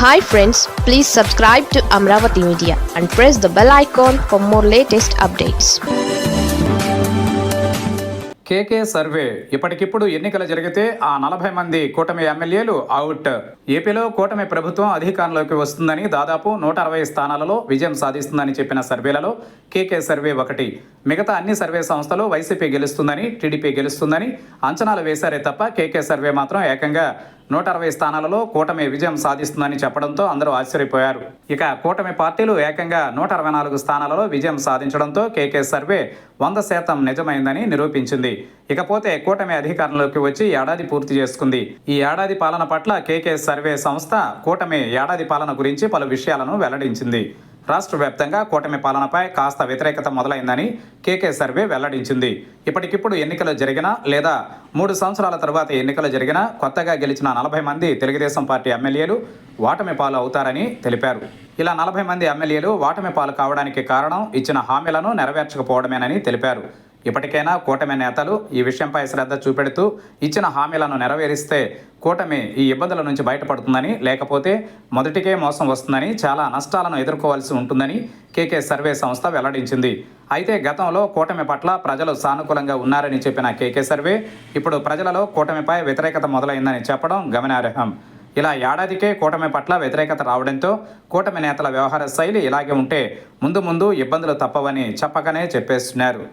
Hi friends, please subscribe to Amravati Media and press the bell icon for more latest updates. KK survey ఇప్పటికిప్పుడు ఎన్నికలు జరిగితే ఆ 40 మంది కూటమి ఎమ్మెల్యేలు అవుట్. ఏపీలో కూటమి ప్రభుత్వం అధికారంలోకి వస్తుందని దాదాపు 160 స్థానాలలో విజయం సాధిస్తుందని చెప్పిన సర్వేలలో కేకే సర్వే ఒకటి. మిగతా అన్ని సర్వే సంస్థలు వైసీపీ గెలుస్తుందని, టీడీపీ గెలుస్తుందని అంచనాలు వేశారే తప్ప కేకే సర్వే మాత్రం ఏకంగా 160 స్థానాలలో కూటమి విజయం సాధిస్తుందని చెప్పడంతో అందరూ ఆశ్చర్యపోయారు. ఇక కూటమి పార్టీలు ఏకంగా 164 స్థానాలలో విజయం సాధించడంతో కేకే సర్వే 100% నిజమైందని నిరూపించింది. ఇకపోతే కూటమి అధికారంలోకి వచ్చి ఏడాది పూర్తి చేసుకుంది. ఈ ఏడాది పాలన పట్ల కేకే సర్వే సంస్థ కూటమి ఏడాది పాలన గురించి పలు విషయాలను వెల్లడించింది. రాష్ట్ర వ్యాప్తంగా కూటమి పాలనపై కాస్త వ్యతిరేకత మొదలైందని కేకే సర్వే వెల్లడించింది. ఇప్పటికిప్పుడు ఎన్నికలు జరిగినా లేదా 3 సంవత్సరాల తరువాత ఎన్నికలు జరిగినా కొత్తగా గెలిచిన 40 మంది తెలుగుదేశం పార్టీ ఎమ్మెల్యేలు ఓటమి పాలు అవుతారని తెలిపారు. ఇలా 40 మంది ఎమ్మెల్యేలు ఓటమి పాలు కావడానికి కారణం ఇచ్చిన హామీలను నెరవేర్చకపోవడమేనని తెలిపారు. ఇప్పటికైనా కూటమి నేతలు ఈ విషయంపై శ్రద్ధ చూపెడుతూ ఇచ్చిన హామీలను నెరవేరిస్తే కూటమి ఈ ఇబ్బందుల నుంచి బయటపడుతుందని, లేకపోతే మొదటికే మోసం వస్తుందని, చాలా నష్టాలను ఎదుర్కోవాల్సి ఉంటుందని కేకే సర్వే సంస్థ వెల్లడించింది. అయితే గతంలో కూటమి పట్ల ప్రజలు సానుకూలంగా ఉన్నారని చెప్పిన కేకే సర్వే ఇప్పుడు ప్రజలలో కూటమిపై వ్యతిరేకత మొదలైందని చెప్పడం గమనార్హం. ఇలా ఏడాదికే కూటమి పట్ల వ్యతిరేకత రావడంతో కూటమి నేతల వ్యవహార శైలి ఇలాగే ఉంటే ముందు ముందు ఇబ్బందులు తప్పవని చెప్పకనే చెప్పేస్తున్నారు.